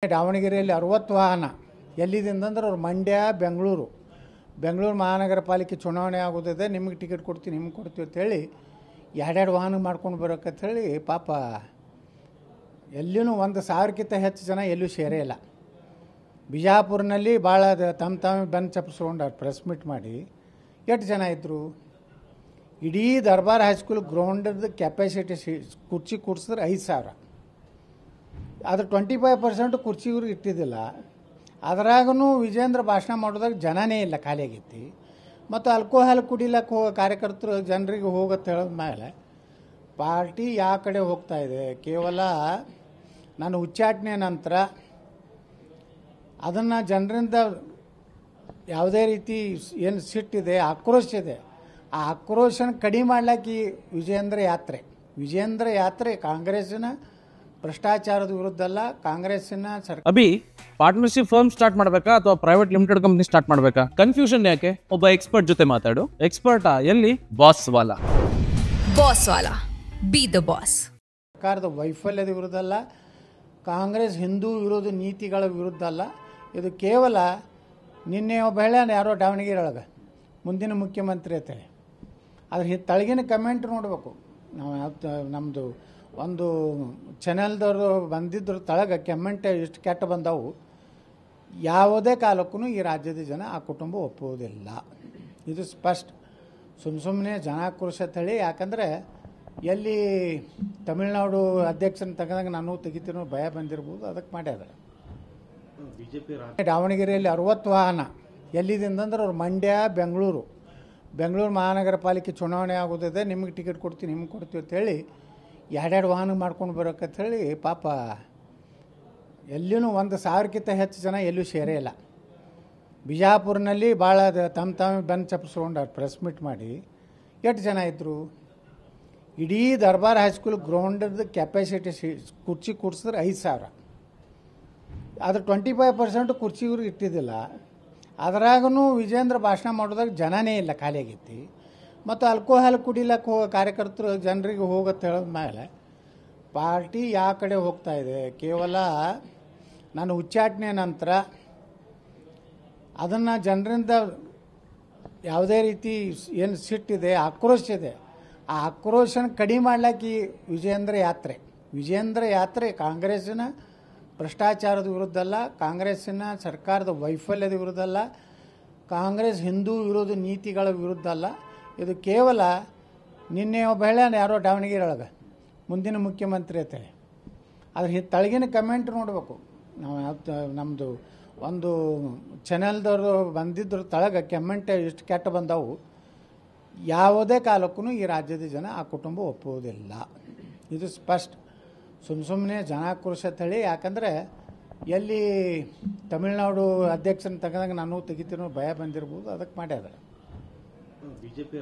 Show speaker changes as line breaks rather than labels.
ದಾವಣಗೆರೆಯಲ್ಲಿ 60 ವಾಹನ ಎಲ್ಲಿಂದಂದ್ರೆ ಅವ್ರು ಮಂಡ್ಯ ಬೆಂಗಳೂರು ಮಹಾನಗರ ಪಾಲಿಕೆ ಚುನಾವಣೆ ಆಗೋದಿದೆ, ನಿಮಗೆ ಟಿಕೆಟ್ ಕೊಡ್ತೀವಿ ನಿಮ್ಗೆ ಕೊಡ್ತೀವಿ ಅಂತೇಳಿ ಎರಡೆರಡು ವಾಹನ ಮಾಡ್ಕೊಂಡು ಬರೋಕಂತೇಳಿ ಪಾಪ ಎಲ್ಲಿನೂ 1,000ಕ್ಕಿಂತ ಹೆಚ್ಚು ಜನ ಎಲ್ಲೂ ಸೇರೇ ಇಲ್ಲ. ಬಿಜಾಪುರನಲ್ಲಿ ಭಾಳ ತಮ್ಮ ಬೆನ್ನು ಚಪ್ಪಿಸ್ಕೊಂಡವ್ರು ಪ್ರೆಸ್ ಮೀಟ್ ಮಾಡಿ. ಎಷ್ಟು ಜನ ಇದ್ದರು? ಇಡೀ ದರ್ಬಾರ್ ಹೈಸ್ಕೂಲ್ ಗ್ರೌಂಡದ ಕೆಪಾಸಿಟಿ ಕುರ್ಚಿ ಕೂಡಿಸಿದ್ರೆ 5,000. ಅದ್ರ 25% ಕುರ್ಚಿಗೂ ಇಟ್ಟಿದ್ದಿಲ್ಲ. ಅದರಾಗೂ ವಿಜೇಂದ್ರ ಭಾಷಣ ಮಾಡೋದಾಗ ಜನನೇ ಇಲ್ಲ, ಖಾಲಿ ಆಗೈತಿ. ಮತ್ತು ಆಲ್ಕೋಹಾಲ್ ಕುಡಿಲಕ್ಕೆ ಹೋಗೋ ಕಾರ್ಯಕರ್ತರು ಜನರಿಗೆ ಹೋಗುತ್ತೆ ಹೇಳೋದ ಮೇಲೆ ಪಾರ್ಟಿ ಯಾವ ಕಡೆ ಹೋಗ್ತಾ ಇದೆ, ಕೇವಲ ನಾನು ಉಚ್ಚಾಟನೆ ನಂತರ ಅದನ್ನು ಜನರಿಂದ ಯಾವುದೇ ರೀತಿ ಏನು ಸಿಟ್ಟಿದೆ, ಆಕ್ರೋಶ ಇದೆ, ಆ ಆಕ್ರೋಶನ ಕಡಿಮೆ ಮಾಡ್ಲಿಕ್ಕೆ ಈ ವಿಜೇಂದ್ರ ಯಾತ್ರೆ ಕಾಂಗ್ರೆಸ್ಸಿನ ಭ್ರಷ್ಟಾಚಾರದ ವಿರುದ್ಧ ಅಲ್ಲ, ಕಾಂಗ್ರೆಸ್ಸಿನ
ಅಭಿ ಪಾರ್ಟ್ನರ್ಶಿಪ್ ಫರ್ಮ್ ಸ್ಟಾರ್ಟ್ ಮಾಡಬೇಕಾ ಅಥವಾ ಪ್ರೈವೇಟ್ ಲಿಮಿಟೆಡ್ ಕಂಪನಿ ಸ್ಟಾರ್ಟ್ ಮಾಡಬೇಕಾ? ಕನ್ಫ್ಯೂಷನ್ ಯಾಕೆ? ಒಬ್ಬ ಎಕ್ಸ್ಪರ್ಟ್ ಜೊತೆ ಮಾತಾಡು. ಎಕ್ಸ್ಪರ್ಟಾ? ಎಲ್ಲಿ? Boss Vala
B the boss.
ಸರ್ಕಾರದ ವೈಫಲ್ಯದ ವಿರುದ್ಧ ಅಲ್ಲ, ಕಾಂಗ್ರೆಸ್ ಹಿಂದೂ ವಿರೋಧ ನೀತಿಗಳ ವಿರುದ್ಧ ಅಲ್ಲ. ಇದು ಕೇವಲ ನಿನ್ನೆ ಒಬ್ಬ ಹೇಳ್ಯಾನ ಯಾರೋ ದಾವಣಗೆರೆ ಒಳಗೆ ಮುಂದಿನ ಮುಖ್ಯಮಂತ್ರಿ ಅಂತೇಳಿ. ಅದ್ರ ತಳಗಿನ ಕಮೆಂಟ್ ನೋಡಬೇಕು ನಾವು. ನಮ್ಮದು ಒಂದು ಚಾನೆಲ್ದವರು ಬಂದಿದ್ರು ತಳಗ ಕಮೆಂಟ್ ಎಷ್ಟು ಕೆಟ್ಟ ಬಂದವು. ಯಾವುದೇ ಕಾಲಕ್ಕೂ ಈ ರಾಜ್ಯದ ಜನ ಆ ಕುಟುಂಬ ಒಪ್ಪುವುದಿಲ್ಲ. ಇದು ಸ್ಪಷ್ಟ. ಸುಮ್ಮನೆ ಜನಾಕ್ರೋಶ ತಳಿ. ಯಾಕಂದರೆ ಎಲ್ಲಿ ತಮಿಳುನಾಡು ಅಧ್ಯಕ್ಷನ ತೆಗೆದಾಗ ನಾನು ತೆಗಿತೀನೋ ಭಯ ಬಂದಿರ್ಬೋದು, ಅದಕ್ಕೆ ಮಾಡ್ಯಾರ. ದಾವಣಗೆರೆಯಲ್ಲಿ 60 ವಾಹನ ಎಲ್ಲಿಂದಂದ್ರೆ ಅವ್ರು ಮಂಡ್ಯ ಬೆಂಗಳೂರು ಮಹಾನಗರ ಪಾಲಿಕೆ ಚುನಾವಣೆ ಆಗೋದಿದೆ, ನಿಮಗೆ ಟಿಕೆಟ್ ಕೊಡ್ತೀವಿ ನಿಮ್ಗೆ ಕೊಡ್ತೀವಿ ಅಂತೇಳಿ ಎರಡೆರಡು ವಾಹನ ಮಾಡ್ಕೊಂಡು ಬರೋಕಂತೇಳಿ ಪಾಪ ಎಲ್ಲಿನೂ 1,000ಕ್ಕಿಂತ ಹೆಚ್ಚು ಜನ ಎಲ್ಲೂ ಸೇರೇ ಇಲ್ಲ. ಬಿಜಾಪುರನಲ್ಲಿ ಭಾಳ ತಮ್ಮ ಬೆನ್ನು ಚಪ್ಪಿಸ್ಕೊಂಡವ್ರು ಪ್ರೆಸ್ ಮೀಟ್ ಮಾಡಿ. ಎಷ್ಟು ಜನ ಇದ್ದರು? ಇಡೀ ದರ್ಬಾರ್ ಹೈಸ್ಕೂಲ್ ಗ್ರೌಂಡದ ಕೆಪಾಸಿಟಿ ಕುರ್ಚಿ ಕೂಡಿಸಿದ್ರೆ 5,000. ಅದ್ರ 25% ಕುರ್ಚಿಗೂ ಇಟ್ಟಿದ್ದಿಲ್ಲ. ಅದರಾಗೂ ವಿಜೇಂದ್ರ ಭಾಷಣ ಮಾಡೋದಾಗ ಜನನೇ ಇಲ್ಲ, ಖಾಲಿ ಆಗೈತಿ. ಮತ್ತು ಆಲ್ಕೋಹಾಲ್ ಕುಡಿಲಕ್ಕೆ ಹೋಗೋ ಕಾರ್ಯಕರ್ತರು ಜನರಿಗೆ ಹೋಗುತ್ತೆ ಹೇಳೋದ ಮೇಲೆ ಪಾರ್ಟಿ ಯಾವ ಕಡೆ ಹೋಗ್ತಾ ಇದೆ, ಕೇವಲ ನಾನು ಉಚ್ಚಾಟನೆ ನಂತರ ಅದನ್ನು ಜನರಿಂದ ಯಾವುದೇ ರೀತಿ ಏನು ಸಿಟ್ಟಿದೆ, ಆಕ್ರೋಶ ಇದೆ, ಆ ಆಕ್ರೋಶನ ಕಡಿಮೆ ಮಾಡ್ಲಿಕ್ಕೆ ಈ ವಿಜೇಂದ್ರ ಯಾತ್ರೆ ಕಾಂಗ್ರೆಸ್ಸಿನ ಭ್ರಷ್ಟಾಚಾರದ ವಿರುದ್ಧ ಅಲ್ಲ, ಕಾಂಗ್ರೆಸ್ಸಿನ ಸರ್ಕಾರದ ವೈಫಲ್ಯದ ವಿರುದ್ಧ ಅಲ್ಲ, ಕಾಂಗ್ರೆಸ್ ಹಿಂದೂ ವಿರೋಧ ನೀತಿಗಳ ವಿರುದ್ಧ ಅಲ್ಲ. ಇದು ಕೇವಲ ನಿನ್ನೆ ಒಬ್ಬ ಹೇಳ್ಯಾನ ಯಾರೋ ದಾವಣಗೆರೆ ಒಳಗೆ ಮುಂದಿನ ಮುಖ್ಯಮಂತ್ರಿ ಅಂತೇಳಿ. ಅದ್ರ ತಳಗಿನ ಕಮೆಂಟ್ ನೋಡಬೇಕು ನಾವು. ನಮ್ಮದು ಒಂದು ಚಾನೆಲ್ದವರು ಬಂದಿದ್ರು ತಳಗ ಕಮೆಂಟ್ ಎಷ್ಟು ಕೆಟ್ಟ ಬಂದವು. ಯಾವುದೇ ಕಾಲಕ್ಕೂ ಈ ರಾಜ್ಯದ ಜನ ಆ ಕುಟುಂಬ ಒಪ್ಪುವುದಿಲ್ಲ. ಇದು ಸ್ಪಷ್ಟ. ಸುಮ್ಮನೆ ಜನಾಕ್ರೋಶ ತಳಿ. ಯಾಕಂದರೆ ಎಲ್ಲಿ ತಮಿಳುನಾಡು ಅಧ್ಯಕ್ಷನ ತೆಗೆದಾಗ ನಾನು ತೆಗಿತೀನೋ ಭಯ ಬಂದಿರ್ಬೋದು, ಅದಕ್ಕೆ ಮಾಡ್ಯಾರ. ಬಿಜೆಪಿ